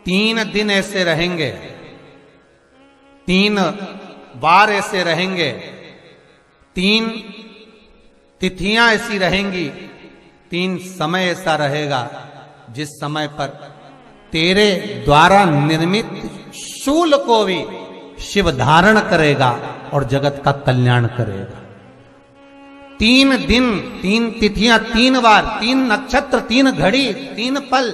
3 दिन ऐसे रहेंगे, 3 बार ऐसे रहेंगे, 3 तिथियां ऐसी रहेंगी, 3 समय ऐसा रहेगा जिस समय पर तेरे द्वारा निर्मित शूल को भी शिव धारण करेगा और जगत का कल्याण करेगा। 3 दिन, 3 तिथियां, 3 बार, 3 नक्षत्र, 3 घड़ी, 3 पल।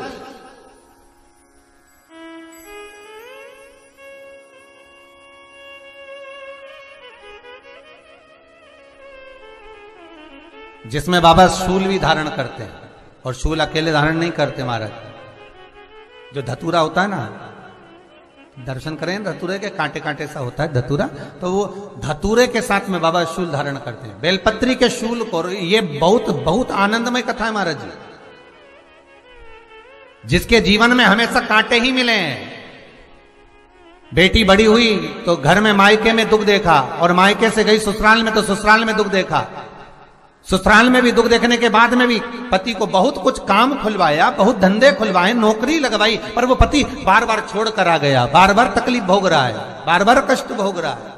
जिसमें बाबा शूल भी धारण करते हैं, और शूल अकेले धारण नहीं करते महाराज। जो धतूरा होता है ना, दर्शन करें धतूरे के, कांटे कांटे सा होता है धतूरा, तो वो धतूरे के साथ में बाबा शूल धारण करते हैं, बेलपत्री के शूल को। ये बहुत बहुत आनंदमय कथा है महाराज जी। जिसके जीवन में हमेशा कांटे ही मिले हैं। बेटी बड़ी हुई तो घर में मायके में दुख देखा, और मायके से गई ससुराल में तो ससुराल में दुख देखा। ससुराल में भी दुख देखने के बाद में भी पति को बहुत कुछ काम खुलवाया, बहुत धंधे खुलवाए, नौकरी लगवाई, पर वो पति बार बार छोड़ कर आ गया, बार बार तकलीफ भोग रहा है, बार बार कष्ट भोग रहा है।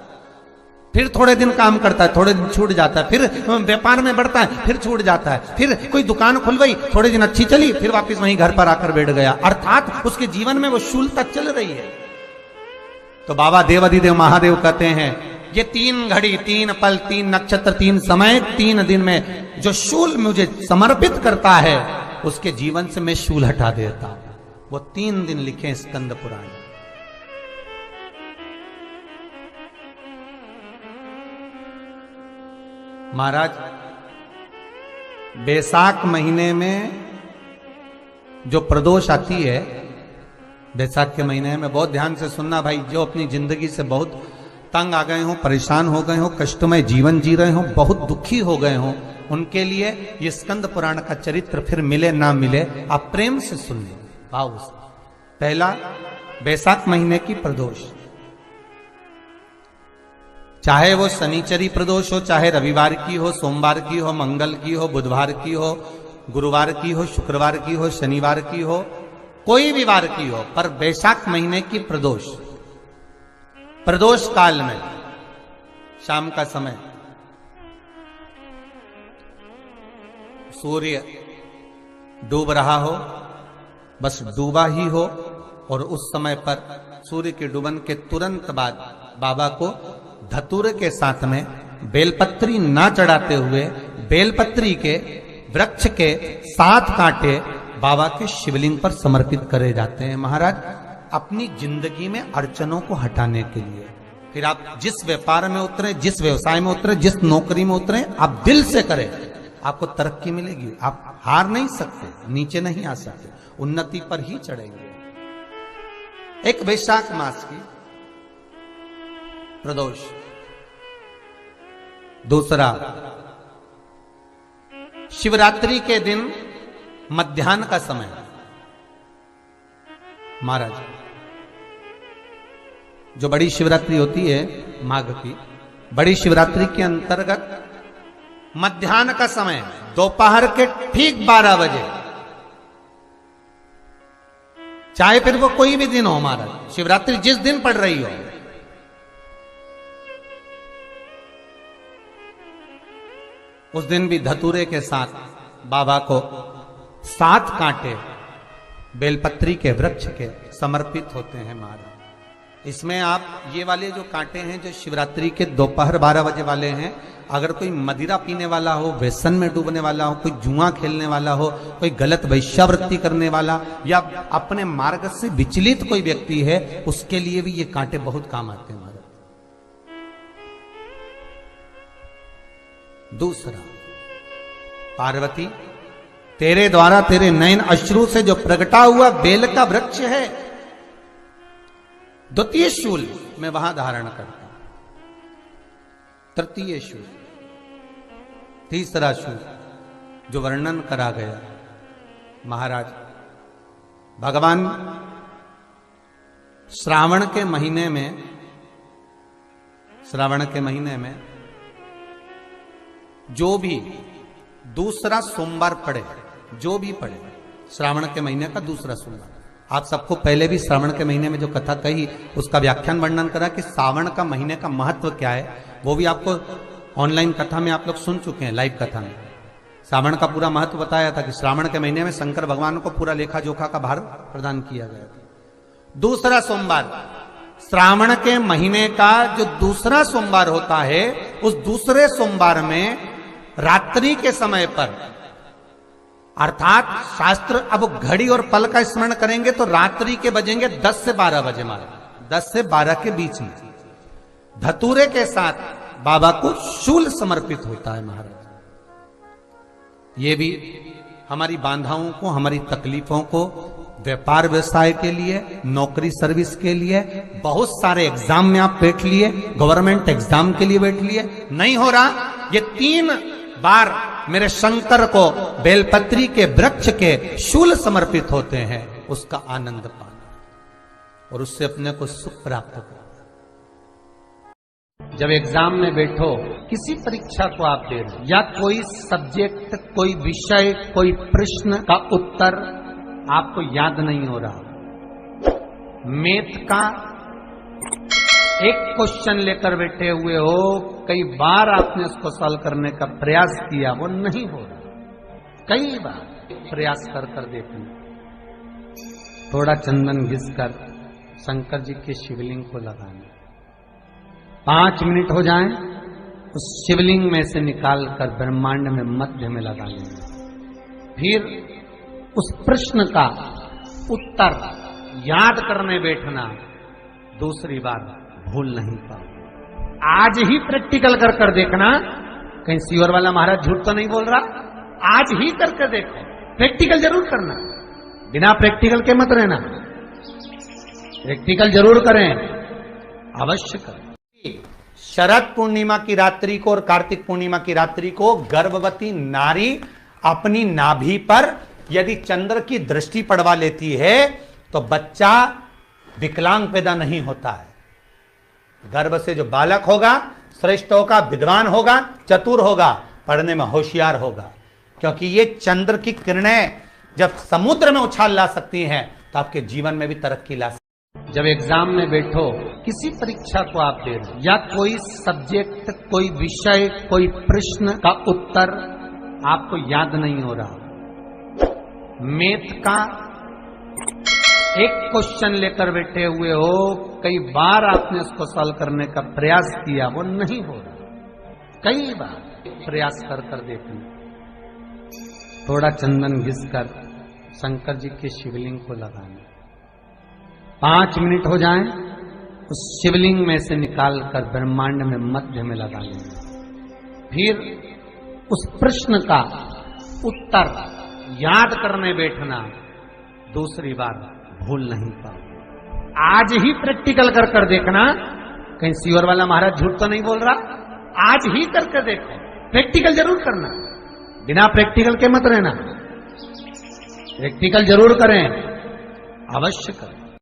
फिर थोड़े दिन काम करता है, थोड़े दिन छूट जाता है, फिर व्यापार में बढ़ता है, फिर छूट जाता है, फिर कोई दुकान खुलवाई, थोड़े दिन अच्छी चली, फिर वापस वहीं घर पर आकर बैठ गया। अर्थात उसके जीवन में वो शूलता चल रही है। तो बाबा देवाधिदेव महादेव कहते हैं, ये 3 घड़ी, 3 पल, 3 नक्षत्र, 3 समय, 3 दिन में जो शूल मुझे समर्पित करता है, उसके जीवन से मैं शूल हटा देता हूं। वो 3 दिन लिखे स्कंद पुराण। महाराज, बैसाख महीने में जो प्रदोष आती है, बैसाख के महीने में बहुत ध्यान से सुनना भाई, जो अपनी जिंदगी से बहुत तंग आ गए हो, परेशान हो गए हो, कष्टमय जीवन जी रहे हो, बहुत दुखी हो गए हो, उनके लिए ये स्कंद पुराण का चरित्र फिर मिले ना मिले, आप प्रेम से सुन लो भाव से। पहला, बैसाख महीने की प्रदोष, चाहे वो शनिचरी प्रदोष हो, चाहे रविवार की हो, सोमवार की हो, मंगल की हो, बुधवार की हो, गुरुवार की हो, शुक्रवार की हो, शनिवार की हो, कोई भी वार की हो, पर बैसाख महीने की प्रदोष, प्रदोष काल में शाम का समय सूर्य डूब रहा हो, बस डूबा ही हो, और उस समय पर सूर्य के डूबन के तुरंत बाद बाबा को धतूरे के साथ में बेलपत्री ना चढ़ाते हुए, बेलपत्री के वृक्ष के 7 कांटे बाबा के शिवलिंग पर समर्पित करे जाते हैं महाराज, अपनी जिंदगी में अड़चनों को हटाने के लिए। फिर आप जिस व्यापार में उतरे, जिस व्यवसाय में उतरे, जिस नौकरी में उतरे, आप दिल से करें, आपको तरक्की मिलेगी। आप हार नहीं सकते, नीचे नहीं आ सकते, उन्नति पर ही चढ़ेंगे। एक वैशाख मास की प्रदोष। दूसरा, शिवरात्रि के दिन मध्याह्न का समय महाराज, जो बड़ी शिवरात्रि होती है माघ की, बड़ी शिवरात्रि के अंतर्गत मध्याह्न का समय, दोपहर के ठीक 12 बजे, चाहे फिर वो कोई भी दिन हो महाराज, शिवरात्रि जिस दिन पड़ रही हो, उस दिन भी धतूरे के साथ बाबा को 7 कांटे बेलपत्री के वृक्ष के समर्पित होते हैं महाराज। इसमें आप ये वाले जो कांटे हैं, जो शिवरात्रि के दोपहर 12 बजे वाले हैं, अगर कोई मदिरा पीने वाला हो, व्यसन में डूबने वाला हो, कोई जुआ खेलने वाला हो, कोई गलत वैश्यावृत्ति करने वाला, या अपने मार्ग से विचलित कोई व्यक्ति है, उसके लिए भी ये कांटे बहुत काम आते हैं महाराज। दूसरा, पार्वती, तेरे द्वारा तेरे नयन अश्रु से जो प्रगटा हुआ बेल का वृक्ष है, द्वितीय शूल मैं वहां धारण करता हूं, तृतीय शूल, तीसरा शूल जो वर्णन करा गया महाराज, भगवान श्रावण के महीने में जो भी दूसरा सोमवार पड़े, जो भी पड़े, श्रावण के महीने का दूसरा सोमवार, आप सबको पहले भी श्रावण के महीने में जो कथा कही उसका व्याख्यान वर्णन करा कि श्रावण का महीने का महत्व क्या है, वो भी आपको ऑनलाइन कथा में आप लोग सुन चुके हैं, लाइव कथा में श्रावण का पूरा महत्व बताया था कि श्रावण के महीने में शंकर भगवान को पूरा लेखा जोखा का भार प्रदान किया गया था। दूसरा सोमवार, श्रावण के महीने का जो दूसरा सोमवार होता है, उस दूसरे सोमवार में रात्रि के समय पर, अर्थात शास्त्र अब घड़ी और पल का स्मरण करेंगे तो रात्रि के बजेंगे 10 से 12 बजे, मारे 10 से 12 के बीच में धतूरे के साथ बाबा को शूल समर्पित होता है महाराज। ये भी हमारी बाधाओं को, हमारी तकलीफों को, व्यापार व्यवसाय के लिए, नौकरी सर्विस के लिए, बहुत सारे एग्जाम में आप बैठ लिए, गवर्नमेंट एग्जाम के लिए बैठ लिए, नहीं हो रहा, ये 3 बार मेरे शंकर को बेलपत्री के वृक्ष के शूल समर्पित होते हैं, उसका आनंद पाना और उससे अपने को सुख प्राप्त करना। जब एग्जाम में बैठो, किसी परीक्षा को आप दे रहे या कोई सब्जेक्ट, कोई विषय, कोई प्रश्न का उत्तर आपको याद नहीं हो रहा, मैथ का एक क्वेश्चन लेकर बैठे हुए हो, कई बार आपने उसको सॉल्व करने का प्रयास किया, वो नहीं हो रहा, कई बार प्रयास कर कर देखना, थोड़ा चंदन घिसकर शंकर जी के शिवलिंग को लगाना, 5 मिनट हो जाएं, उस शिवलिंग में से निकालकर ब्रह्मांड में मध्य में लगा लेना, फिर उस प्रश्न का उत्तर याद करने बैठना, दूसरी बार भूल नहीं पाओ। आज ही प्रैक्टिकल कर कर देखना, कहीं सीवर वाला महाराज झूठ तो नहीं बोल रहा, आज ही करके देखो, प्रैक्टिकल जरूर करना, बिना प्रैक्टिकल के मत रहना, प्रैक्टिकल जरूर करें, अवश्य करें। शरद पूर्णिमा की रात्रि को और कार्तिक पूर्णिमा की रात्रि को गर्भवती नारी अपनी नाभि पर यदि चंद्र की दृष्टि पड़वा लेती है तो बच्चा विकलांग पैदा नहीं होता है। गर्भ से जो बालक होगा श्रेष्ठ होगा, विद्वान होगा, चतुर होगा, पढ़ने में होशियार होगा, क्योंकि ये चंद्र की किरणें जब समुद्र में उछाल ला सकती हैं तो आपके जीवन में भी तरक्की ला सकती है। जब एग्जाम में बैठो, किसी परीक्षा को आप दे रहे या कोई सब्जेक्ट, कोई विषय, कोई प्रश्न का उत्तर आपको याद नहीं हो रहा, मैथ का एक क्वेश्चन लेकर बैठे हुए हो, कई बार आपने उसको सॉल्व करने का प्रयास किया, वो नहीं हो रहा, कई बार प्रयास कर कर देखना, थोड़ा चंदन घिसकर शंकर जी के शिवलिंग को लगाना, 5 मिनट हो जाएं, उस शिवलिंग में से निकालकर ब्रह्मांड में मध्य में लगा लेना, फिर उस प्रश्न का उत्तर याद करने बैठना, दूसरी बार भूल नहीं पाओ। आज ही प्रैक्टिकल कर कर देखना, कहीं सीवर वाला महाराज झूठ तो नहीं बोल रहा, आज ही करके देखो, प्रैक्टिकल जरूर करना, बिना प्रैक्टिकल के मत रहना, प्रैक्टिकल जरूर करें, अवश्य करें।